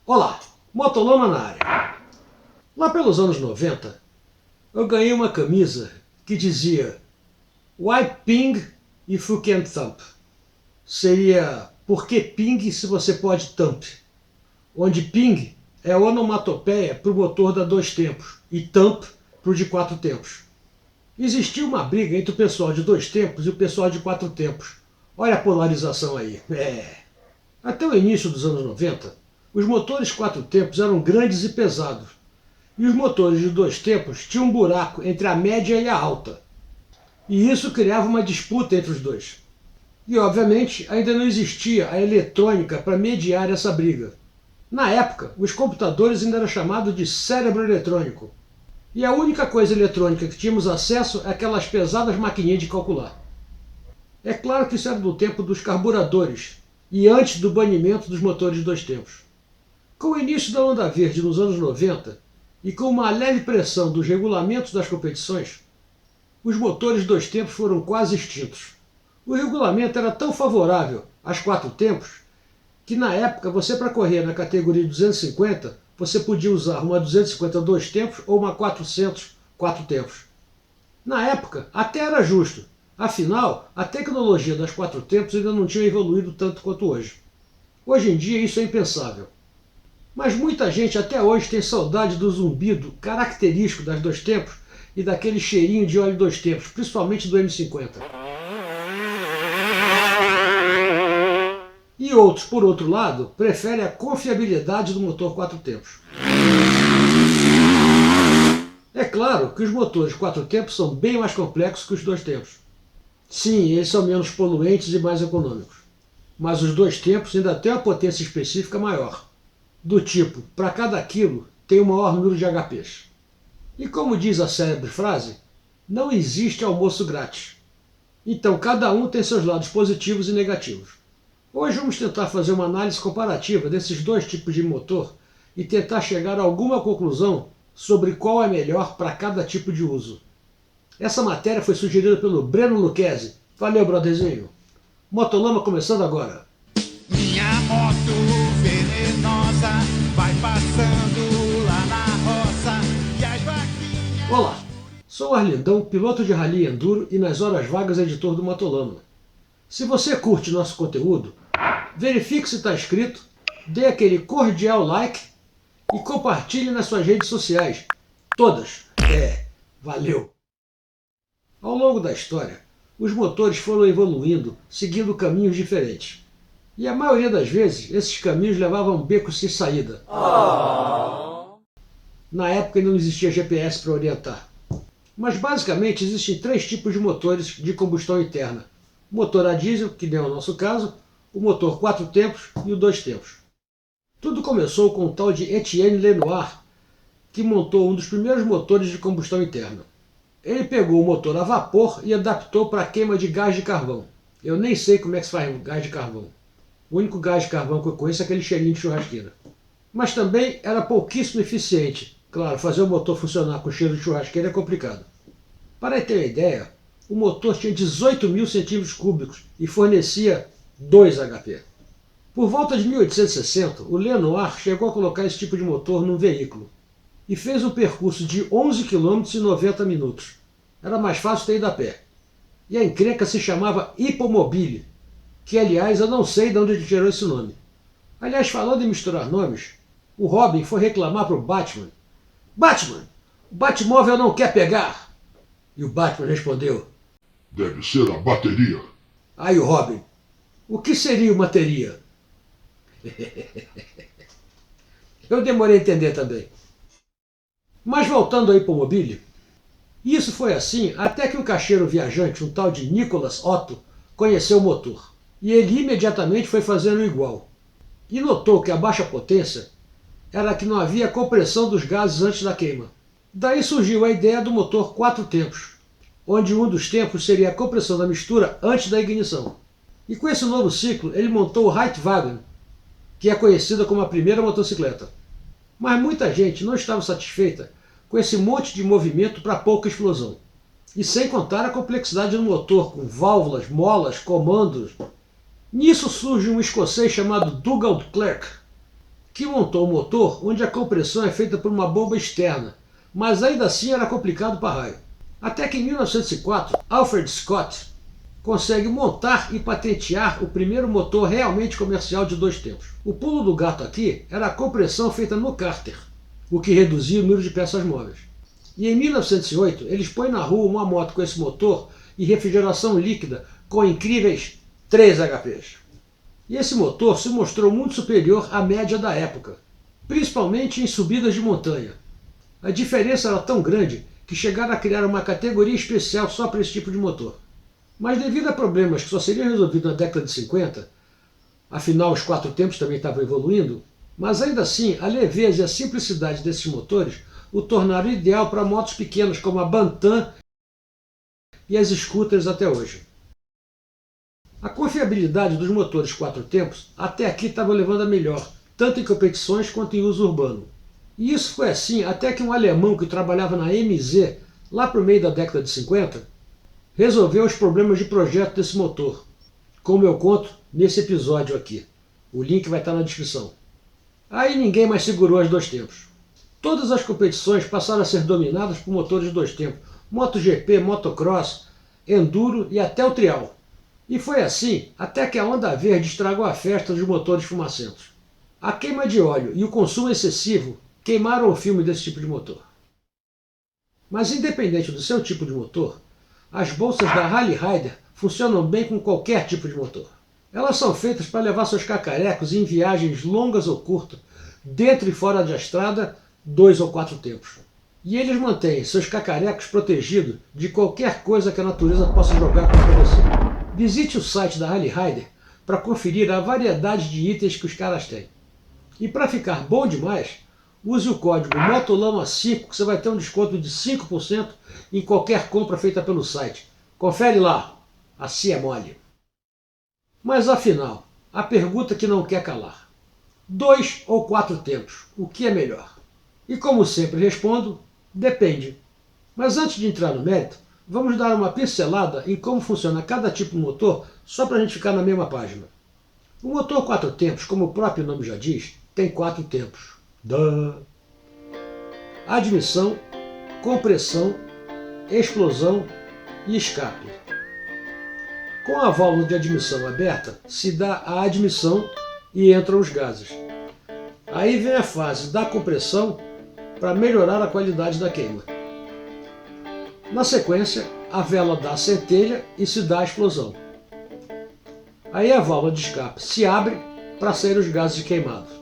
Olá, Motoloma na área. Lá pelos anos 90, eu ganhei uma camisa que dizia Why ping if you can't thump? Seria por que ping se você pode thump? Onde ping é onomatopeia para o motor da 2 tempos e thump para o de 4 tempos. Existia uma briga entre o pessoal de 2 tempos e o pessoal de 4 tempos. Olha a polarização aí. Até o início dos anos 90, os motores 4 tempos eram grandes e pesados. E os motores de 2 tempos tinham um buraco entre a média e a alta. E isso criava uma disputa entre os dois. E, obviamente, ainda não existia a eletrônica para mediar essa briga. Na época, os computadores ainda eram chamados de cérebro eletrônico. E a única coisa eletrônica que tínhamos acesso é aquelas pesadas maquininhas de calcular. É claro que isso era do tempo dos carburadores e antes do banimento dos motores de 2 tempos. Com o início da onda verde nos anos 90 e com uma leve pressão dos regulamentos das competições, os motores de 2 tempos foram quase extintos. O regulamento era tão favorável às 4 tempos que na época você, para correr na categoria 250, você podia usar uma 250 2 tempos ou uma 400 4 tempos. Na época até era justo, afinal a tecnologia das 4 tempos ainda não tinha evoluído tanto quanto hoje. Hoje em dia isso é impensável. Mas muita gente até hoje tem saudade do zumbido característico das 2 tempos e daquele cheirinho de óleo 2 tempos, principalmente do M50. E outros, por outro lado, preferem a confiabilidade do motor 4 tempos. É claro que os motores 4 tempos são bem mais complexos que os 2 tempos. Sim, eles são menos poluentes e mais econômicos. Mas os 2 tempos ainda têm uma potência específica maior. Do tipo, para cada quilo tem o maior número de HPs. E como diz a célebre frase, não existe almoço grátis. Então cada um tem seus lados positivos e negativos. Hoje vamos tentar fazer uma análise comparativa desses 2 tipos de motor e tentar chegar a alguma conclusão sobre qual é melhor para cada tipo de uso. Essa matéria foi sugerida pelo Breno Lucchesi. Valeu, brotherzinho. Motolama começando agora. Minha moto venenosa vai passando lá na roça e as vaquinhas... Olá, sou o Arlindão, piloto de rally enduro e nas horas vagas editor do Motolama. Se você curte nosso conteúdo, verifique se está inscrito, dê aquele cordial like e compartilhe nas suas redes sociais. Todas. Valeu! Ao longo da história, os motores foram evoluindo, seguindo caminhos diferentes. E a maioria das vezes, esses caminhos levavam a um beco sem saída. Na época ainda não existia GPS para orientar. Mas basicamente existem 3 tipos de motores de combustão interna. O motor a diesel, que nem é o nosso caso, o motor 4 tempos e o 2 tempos. Tudo começou com o tal de Etienne Lenoir, que montou um dos primeiros motores de combustão interna. Ele pegou o motor a vapor e adaptou para a queima de gás de carvão. Eu nem sei como é que se faz gás de carvão. O único gás de carvão que eu conheço é aquele cheirinho de churrasqueira. Mas também era pouquíssimo eficiente. Claro, fazer o motor funcionar com cheiro de churrasqueira é complicado. Para ter uma ideia, o motor tinha 18.000 centímetros cúbicos e fornecia 2 HP. Por volta de 1860, o Lenoir chegou a colocar esse tipo de motor num veículo e fez um percurso de 11 km e 90 minutos. Era mais fácil ter ido a pé. E a encrenca se chamava Hipomobile, que aliás eu não sei de onde ele tirou esse nome. Aliás, falando em misturar nomes, o Robin foi reclamar para o Batman: Batman, o Batmóvel não quer pegar! E o Batman respondeu: Deve ser a bateria. Aí o Robin: o que seria uma bateria? Eu demorei a entender também. Mas voltando ao Hipomobile, isso foi assim até que um caixeiro viajante, um tal de Nicholas Otto, conheceu o motor. E ele imediatamente foi fazendo igual. E notou que a baixa potência era que não havia compressão dos gases antes da queima. Daí surgiu a ideia do motor 4 tempos, onde um dos tempos seria a compressão da mistura antes da ignição. E com esse novo ciclo, ele montou o Reitwagen, que é conhecida como a primeira motocicleta. Mas muita gente não estava satisfeita com esse monte de movimento para pouca explosão. E sem contar a complexidade do motor, com válvulas, molas, comandos. Nisso surge um escocês chamado Dougald Clerk, que montou um motor onde a compressão é feita por uma bomba externa, mas ainda assim era complicado para raio. Até que em 1904, Alfred Scott consegue montar e patentear o primeiro motor realmente comercial de 2 tempos. O pulo do gato aqui era a compressão feita no cárter, o que reduzia o número de peças móveis. E em 1908, eles põem na rua uma moto com esse motor e refrigeração líquida com incríveis 3 HPs. E esse motor se mostrou muito superior à média da época, principalmente em subidas de montanha. A diferença era tão grande que chegaram a criar uma categoria especial só para esse tipo de motor. Mas devido a problemas que só seriam resolvidos na década de 50, afinal os 4 tempos também estavam evoluindo, mas ainda assim a leveza e a simplicidade desses motores o tornaram ideal para motos pequenas como a Bantam e as scooters até hoje. A confiabilidade dos motores 4 tempos até aqui estava levando a melhor, tanto em competições quanto em uso urbano. E isso foi assim até que um alemão que trabalhava na MZ, lá para o meio da década de 50, resolveu os problemas de projeto desse motor, como eu conto nesse episódio aqui. O link vai estar na descrição. Aí ninguém mais segurou as 2 tempos. Todas as competições passaram a ser dominadas por motores de 2 tempos, MotoGP, Motocross, Enduro e até o Trial. E foi assim até que a onda verde estragou a festa dos motores fumacentos. A queima de óleo e o consumo excessivo queimaram o filme desse tipo de motor. Mas independente do seu tipo de motor, as bolsas da Harley Rider funcionam bem com qualquer tipo de motor. Elas são feitas para levar seus cacarecos em viagens longas ou curtas, dentro e fora da estrada, 2 ou 4 tempos. E eles mantêm seus cacarecos protegidos de qualquer coisa que a natureza possa jogar contra você. Visite o site da Harley Rider para conferir a variedade de itens que os caras têm. E para ficar bom demais, use o código MOTOLAMA5 que você vai ter um desconto de 5% em qualquer compra feita pelo site. Confere lá, assim é mole. Mas afinal, a pergunta que não quer calar. 2 ou 4 tempos, o que é melhor? E como sempre respondo, depende. Mas antes de entrar no mérito, vamos dar uma pincelada em como funciona cada tipo de motor, só para a gente ficar na mesma página. O motor 4 tempos, como o próprio nome já diz, tem 4 tempos. Admissão, compressão, explosão e escape. Com a válvula de admissão aberta, se dá a admissão e entram os gases. Aí vem a fase da compressão para melhorar a qualidade da queima. Na sequência, a vela dá a centelha e se dá a explosão. Aí a válvula de escape se abre para sair os gases queimados.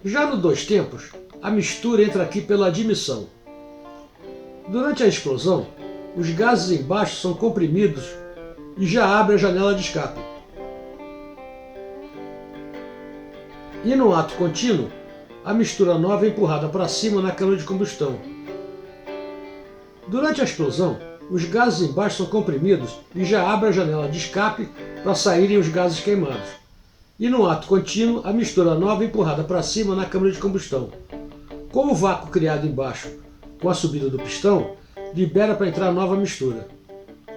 Já no 2 tempos, a mistura entra aqui pela admissão. Durante a explosão, os gases embaixo são comprimidos e já abre a janela de escape. E no ato contínuo, a mistura nova é empurrada para cima na câmara de combustão. Durante a explosão, os gases embaixo são comprimidos e já abre a janela de escape para saírem os gases queimados. E no ato contínuo, a mistura nova é empurrada para cima na câmara de combustão. Com o vácuo criado embaixo com a subida do pistão, libera para entrar nova mistura.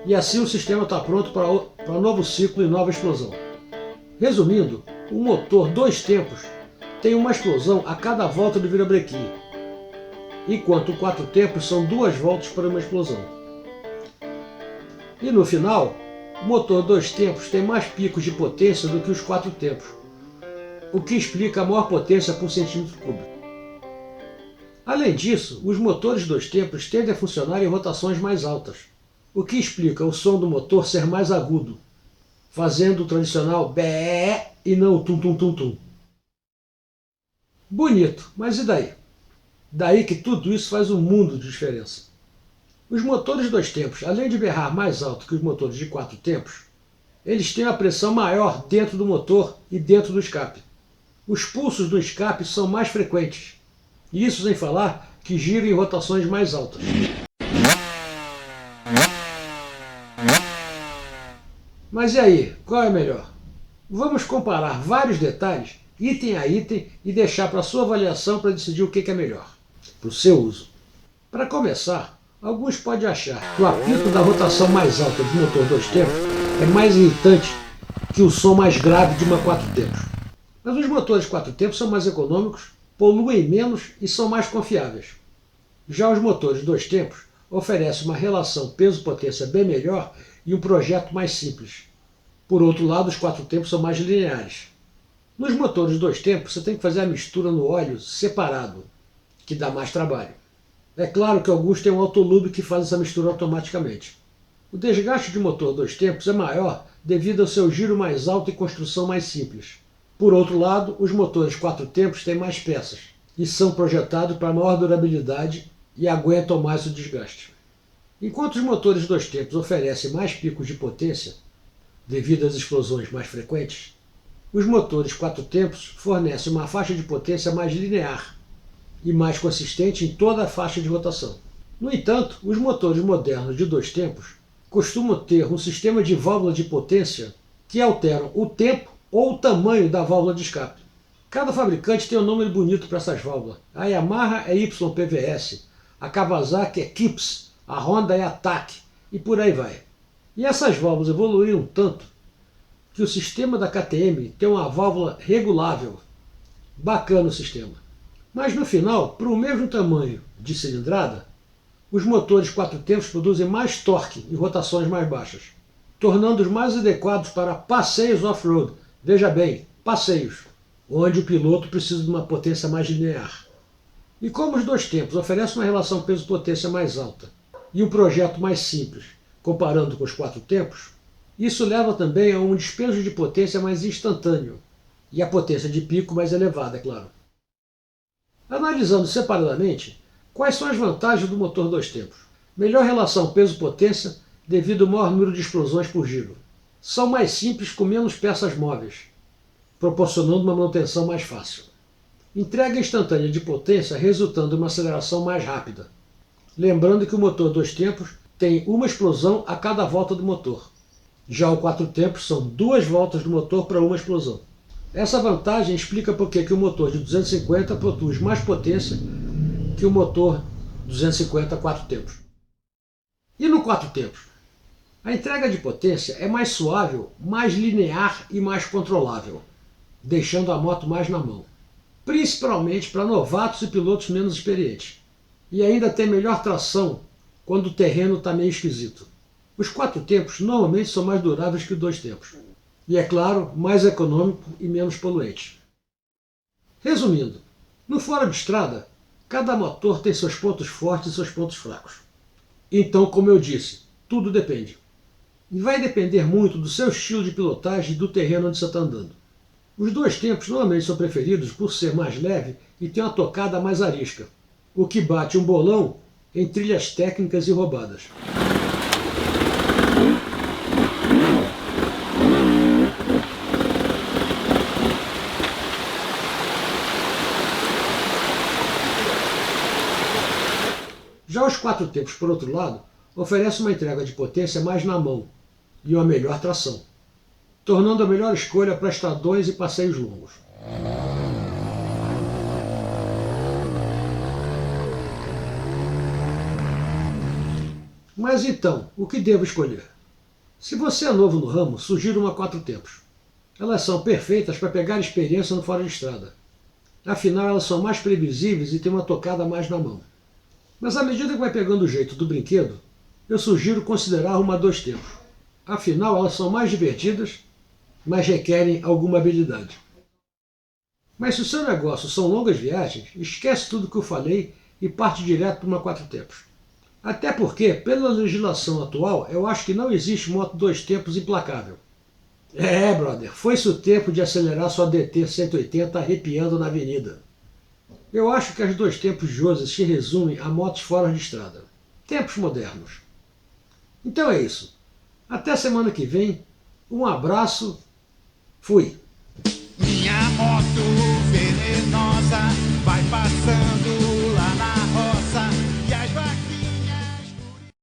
E assim o sistema está pronto para novo ciclo e nova explosão. Resumindo, o motor 2 tempos tem uma explosão a cada volta do virabrequim, enquanto o 4 tempos são 2 voltas para uma explosão. E no final, o motor 2 tempos tem mais picos de potência do que os 4 tempos, o que explica a maior potência por centímetro cúbico. Além disso, os motores 2 tempos tendem a funcionar em rotações mais altas, o que explica o som do motor ser mais agudo, fazendo o tradicional bé e não o tum-tum-tum-tum. Bonito, mas e daí? Daí que tudo isso faz um mundo de diferença. Os motores 2 tempos, além de berrar mais alto que os motores de 4 tempos, eles têm a pressão maior dentro do motor e dentro do escape. Os pulsos do escape são mais frequentes, e isso sem falar que giram em rotações mais altas. Mas e aí, qual é melhor? Vamos comparar vários detalhes, item a item, e deixar para sua avaliação para decidir o que é melhor, para o seu uso. Para começar, alguns podem achar que o apito da rotação mais alta do motor 2 tempos é mais irritante que o som mais grave de uma 4 tempos. Mas os motores 4 tempos são mais econômicos, poluem menos e são mais confiáveis. Já os motores 2 tempos oferecem uma relação peso-potência bem melhor e um projeto mais simples. Por outro lado, os 4 tempos são mais lineares. Nos motores 2 tempos, você tem que fazer a mistura no óleo separado, que dá mais trabalho. É claro que alguns têm um autolube que faz essa mistura automaticamente. O desgaste de motor 2 tempos é maior devido ao seu giro mais alto e construção mais simples. Por outro lado, os motores 4 tempos têm mais peças e são projetados para maior durabilidade e aguentam mais o desgaste. Enquanto os motores 2 tempos oferecem mais picos de potência, devido às explosões mais frequentes, os motores 4 tempos fornecem uma faixa de potência mais linear e mais consistente em toda a faixa de rotação. No entanto, os motores modernos de 2 tempos costumam ter um sistema de válvula de potência que alteram o tempo ou o tamanho da válvula de escape. Cada fabricante tem um nome bonito para essas válvulas. A Yamaha é YPVS, a Kawasaki é KIPS, a Honda é ATAC e por aí vai. E essas válvulas evoluíram tanto que o sistema da KTM tem uma válvula regulável. Bacana o sistema. Mas no final, para o mesmo tamanho de cilindrada, os motores 4 tempos produzem mais torque e rotações mais baixas, tornando-os mais adequados para passeios off-road. Veja bem, passeios, onde o piloto precisa de uma potência mais linear. E como os 2 tempos oferecem uma relação peso-potência mais alta e um projeto mais simples, comparando com os 4 tempos, isso leva também a um despejo de potência mais instantâneo e a potência de pico mais elevada, é claro. Analisando separadamente, quais são as vantagens do motor 2 tempos? Melhor relação peso-potência devido ao maior número de explosões por giro. São mais simples com menos peças móveis, proporcionando uma manutenção mais fácil. Entrega instantânea de potência resultando em uma aceleração mais rápida. Lembrando que o motor 2 tempos tem uma explosão a cada volta do motor. Já o 4 tempos são 2 voltas do motor para uma explosão. Essa vantagem explica por que o motor de 250 produz mais potência que o motor 250 4 tempos. E no 4 tempos? A entrega de potência é mais suave, mais linear e mais controlável, deixando a moto mais na mão, principalmente para novatos e pilotos menos experientes. E ainda tem melhor tração quando o terreno está meio esquisito. Os 4 tempos normalmente são mais duráveis que os 2 tempos. E, é claro, mais econômico e menos poluente. Resumindo, no fora de estrada, cada motor tem seus pontos fortes e seus pontos fracos. Então, como eu disse, tudo depende. E vai depender muito do seu estilo de pilotagem e do terreno onde você está andando. Os 2 tempos normalmente são preferidos por ser mais leve e ter uma tocada mais arisca, o que bate um bolão em trilhas técnicas e roubadas. Já os 4 tempos, por outro lado, oferecem uma entrega de potência mais na mão e uma melhor tração, tornando a melhor escolha para estradões e passeios longos. Mas então, o que devo escolher? Se você é novo no ramo, sugiro uma 4 tempos. Elas são perfeitas para pegar experiência no fora de estrada. Afinal, elas são mais previsíveis e têm uma tocada mais na mão. Mas à medida que vai pegando o jeito do brinquedo, eu sugiro considerar uma 2 tempos. Afinal, elas são mais divertidas, mas requerem alguma habilidade. Mas se o seu negócio são longas viagens, esquece tudo que eu falei e parte direto para uma 4 tempos. Até porque, pela legislação atual, eu acho que não existe moto 2 tempos implacável. Brother, foi-se o tempo de acelerar sua DT 180 arrepiando na avenida. Eu acho que as 2 tempos de hoje se resumem a motos fora de estrada. Tempos modernos. Então é isso. Até semana que vem. Um abraço. Fui. Minha moto